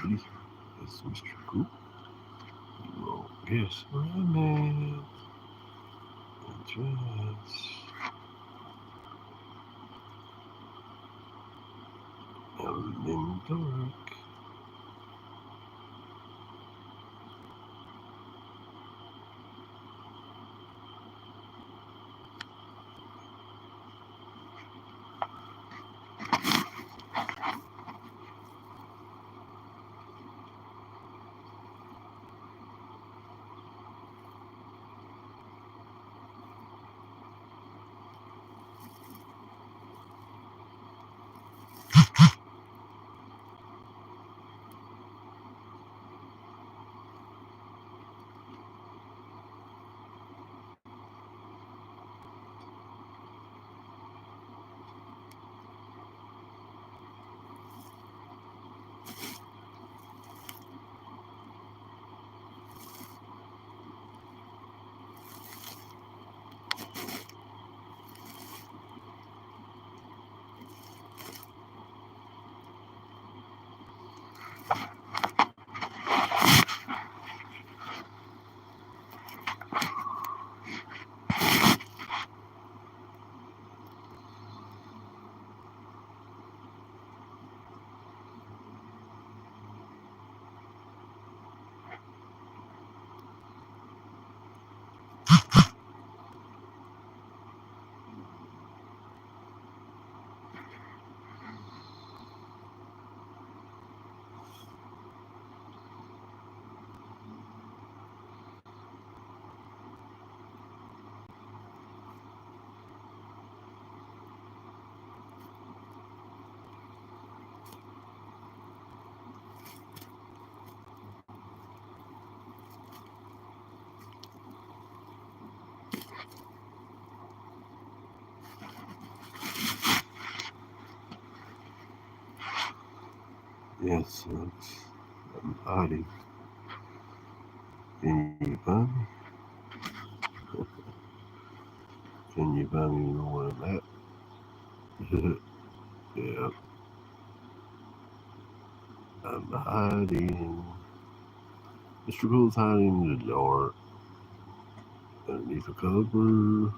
everybody. It's Mr. Cool. You will guess where I'm at. That's right. Out in the dark. Yes, I'm hiding. Can you find me? Can you find me where I'm at? Yeah, I'm hiding. Mr. Cool's hiding in the dark underneath a cover.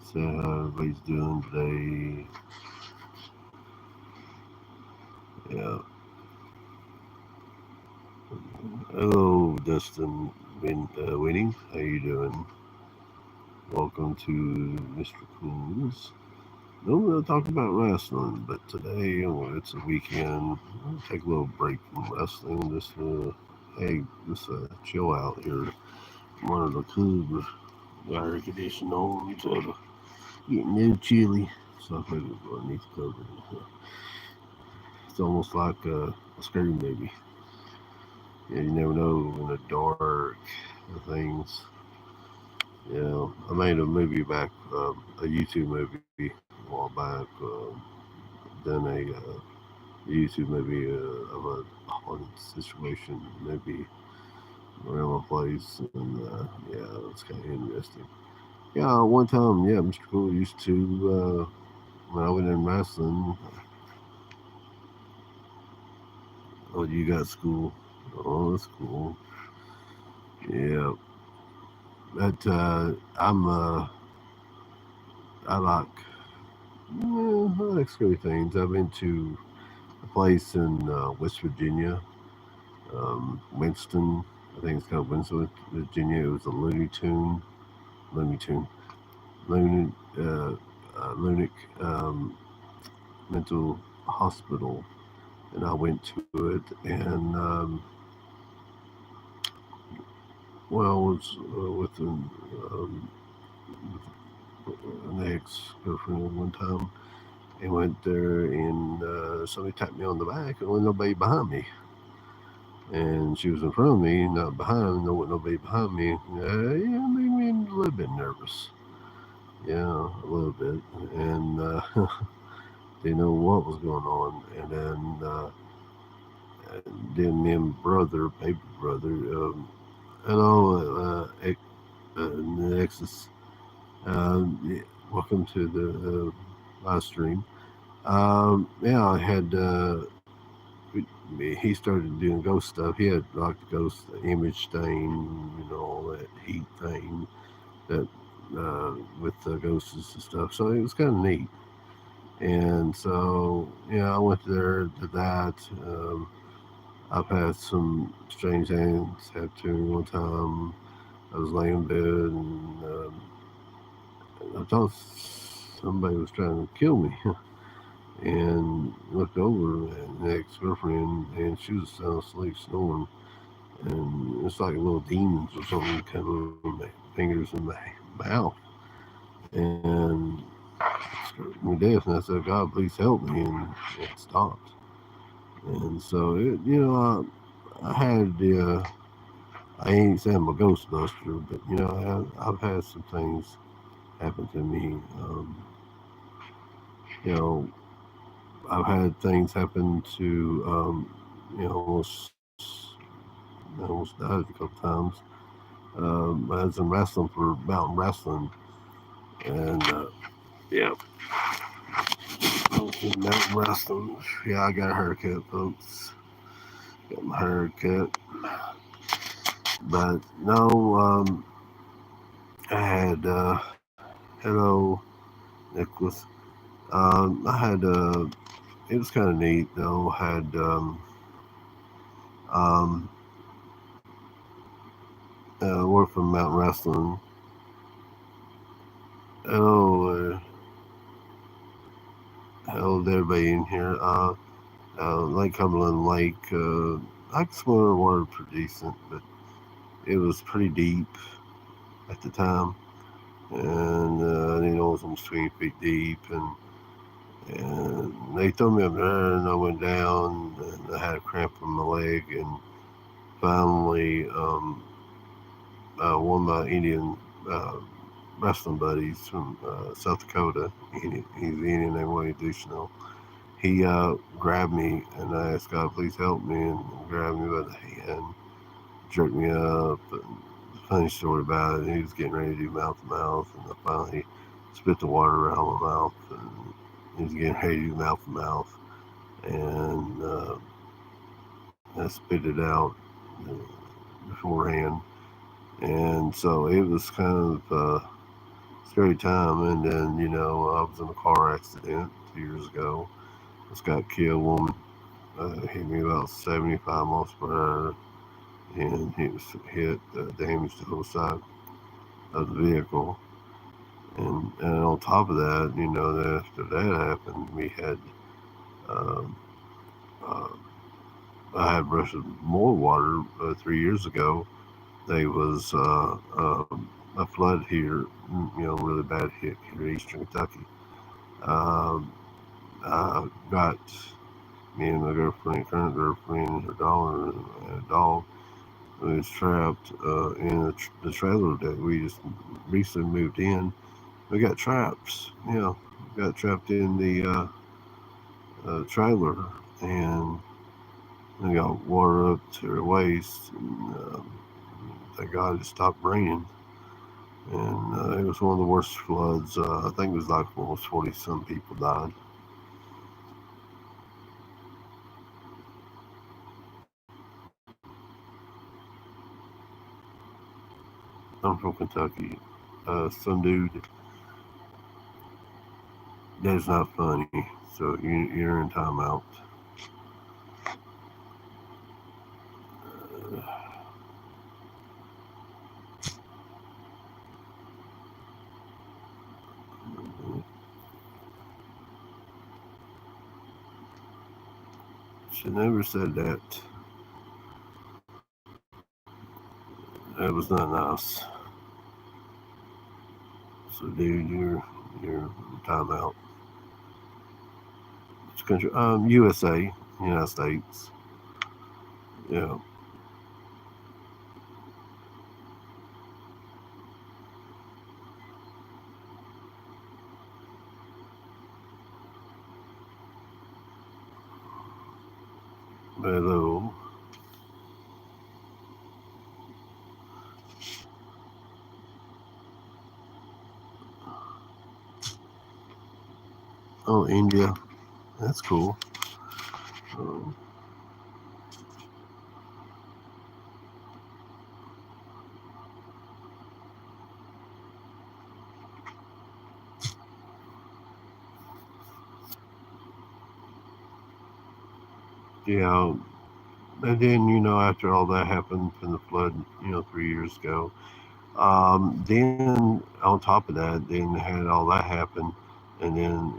See how everybody's doing today. Yeah. Hello, Dustin Winning. How you doing? Welcome to Mr. Cool's. No, we're going to talk about wrestling, but today it's a weekend. We'll take a little break from wrestling. Just chill out here. One of the Cubs got air conditioning on, so getting no chilly. So I figured go underneath the cover. It's almost like a scary movie. Yeah, you never know in the dark things. Yeah, I made a movie back, a YouTube movie a while back. Done a YouTube movie of a haunted situation, maybe around my place, and yeah, it's kind of interesting. Yeah, one time, yeah, Mr. Cool used to when I went in wrestling. Oh, you got school? Oh, that's cool. Yeah, but I like I like scary things. I've been to a place in West Virginia, Winston. I think it's called Winston, Virginia. It was a Looney Tune, Looney, Lunic mental hospital, and I went to it, and well, I was um, with an ex girlfriend one time, and went there, and somebody tapped me on the back, and there was nobody behind me. And she was in front of me, not behind. No, nobody behind me. Yeah, made me a little bit nervous. Yeah, a little bit, and didn't know what was going on. And then me and brother, baby brother, hello, Nexus. Yeah, welcome to the live stream. Yeah, I had he started doing ghost stuff. He had like the ghost image thing, all that heat thing that with the ghosts and stuff. So it was kind of neat. And so, I went there, did that. I've had some strange things happen to me one time. I was laying in bed and I thought somebody was trying to kill me. And looked over at the ex-girlfriend, and she was sound asleep snoring. And it's like little demons or something coming with my fingers in my mouth. And scared me to death. And I said, God, please help me. And it stopped. And so, I had the, I ain't saying I'm a Ghostbuster, but, I've had some things happen to me. You know, I've had things happen to, almost died a couple times. I was in wrestling for Mountain Wrestling, and yeah, I was in Mountain Wrestling. Yeah, I got a haircut, folks. Got my haircut, but no, I had hello, Nicholas. I had it was kind of neat though. Had um, worked for Mountain Wrestling. Hello, hello, to everybody in here. Lake Cumberland Lake. I could swim in the water pretty decent, but it was pretty deep at the time, and it was almost 20 feet deep, and they threw me up there, and I went down, and I had a cramp in my leg, and finally, one of my Indian uh, wrestling buddies from South Dakota, he's Indian named Willie Duchesneau. He grabbed me, and I asked God, please help me, and grabbed me by the hand, jerked me up. And funny story about it, he was getting ready to do mouth to mouth, and I finally spit the water out of my mouth, and he was getting ready to do mouth to mouth, and I spit it out beforehand. And so it was kind of a scary time. And then, I was in a car accident 2 years ago. Just got killed. Woman hit me about 75 miles per hour, and he was hit, damaged the whole side of the vehicle. And on top of that, after that happened, we had um, uh, I had rushed more water 3 years ago. There was a flood here, really bad hit here in eastern Kentucky. Um, I got me and my girlfriend, current girlfriend, and her daughter, and a dog. We was trapped in the trailer that we just recently moved in. We got trapped. Got trapped in the trailer, and we got water up to our waist. And, thank God it stopped raining. And it was one of the worst floods. I think it was like almost 40 some people died. I'm from Kentucky. Some dude that's not funny. So you're in timeout. She never said that. That was not nice. So, dude, you're timeout. Which country? USA, United States. Yeah. Hello. Oh, India. That's cool. Um, Yeah, and then after all that happened from the flood, 3 years ago, then on top of that, then had all that happen, and then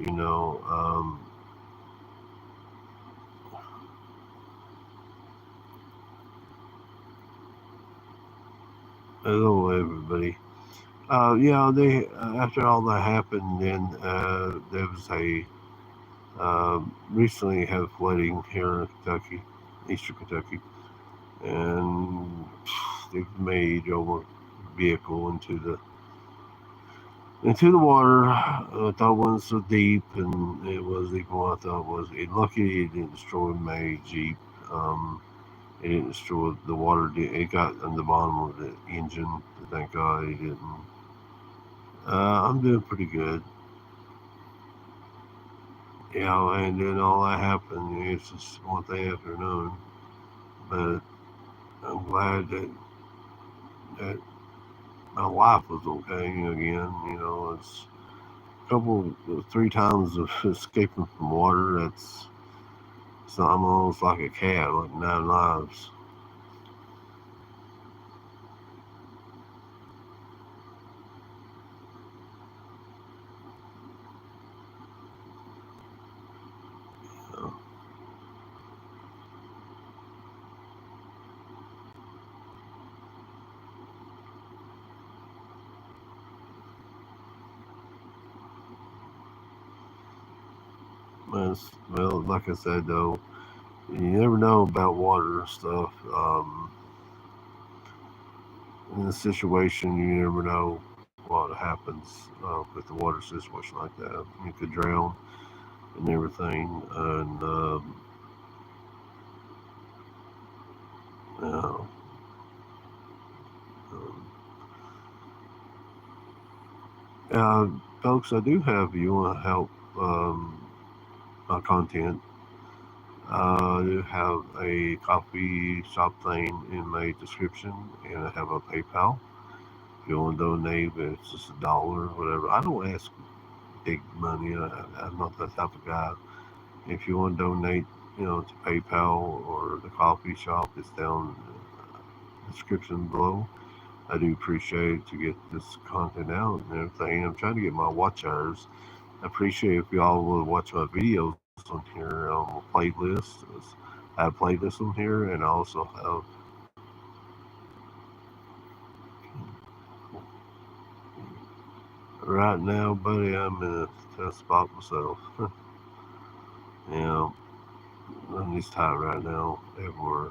hello everybody. Yeah, they after all that happened, then there was a recently had flooding here in Kentucky, Eastern Kentucky, and they made over vehicle into the water. I thought it wasn't so deep, and it was even what I thought was. It lucky it didn't destroy my Jeep. It didn't destroy the water. It got on the bottom of the engine. Thank God it didn't. I'm doing pretty good. Yeah, and then all that happened. It's just one thing after another. But I'm glad that my wife was okay again. It's a couple, 3 times of escaping from water. So I'm almost like a cat, like 9 lives. Uh, well, like I said though, you never know about water stuff. In a situation, you never know what happens with the water situation like that. You could drown and everything, and you know, um, folks, I do have. You want to help my content? I do have a coffee shop thing in my description, and I have a PayPal. If you want to donate, it's just $1, whatever. I don't ask big money. I'm not that type of guy. If you want to donate, to PayPal or the coffee shop, it's down in the description below. I do appreciate to get this content out and everything. I'm trying to get my watch hours. I appreciate if y'all will watch my videos on here on my playlist. I have playlists on here, and I also have right now, buddy. I'm in a tough spot myself. you know, I'm just tired right now everywhere.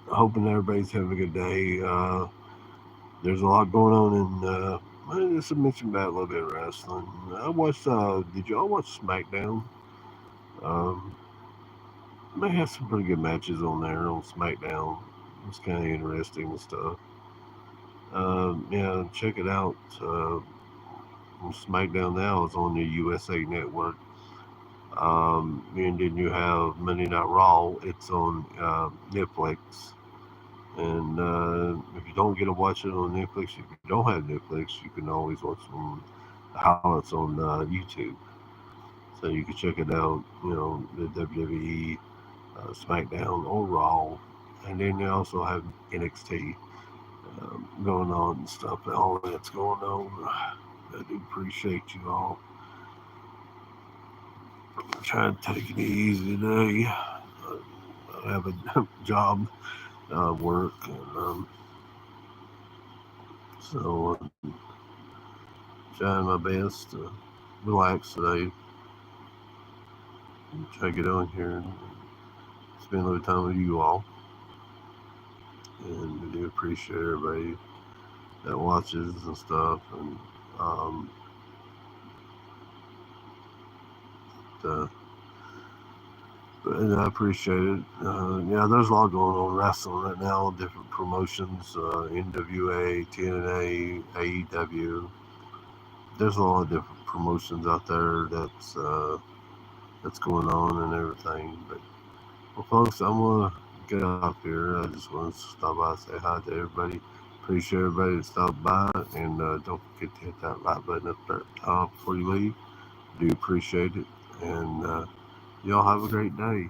Hoping everybody's having a good day. There's a lot going on in. I just mentioned about a little bit of wrestling. I watched. Did y'all watch SmackDown? Um, they have some pretty good matches on there on SmackDown. It's kind of interesting and stuff. Yeah, check it out. SmackDown now is on the USA Network. And then you have Monday Night Raw. It's on Netflix. And if you don't get to watch it on Netflix, if you don't have Netflix, you can always watch it on how it's on YouTube. So you can check it out. The WWE, SmackDown, or Raw, and then they also have NXT going on and stuff. And all that's going on. I do appreciate you all. I'm trying to take it easy today. I have a job, work, and so I'm trying my best to relax today. Try to get on here and spend a little time with you all. And we do appreciate everybody that watches and stuff. Um, the, and I appreciate it. Yeah, there's a lot going on wrestling right now, different promotions, NWA, TNA, AEW. There's a lot of different promotions out there that's going on and everything. But well, folks, I'm gonna get off here. I just want to stop by and say hi to everybody. Appreciate everybody that stopped by, and don't forget to hit that like button up there at the top before you leave. Do appreciate it, and y'all have a great day.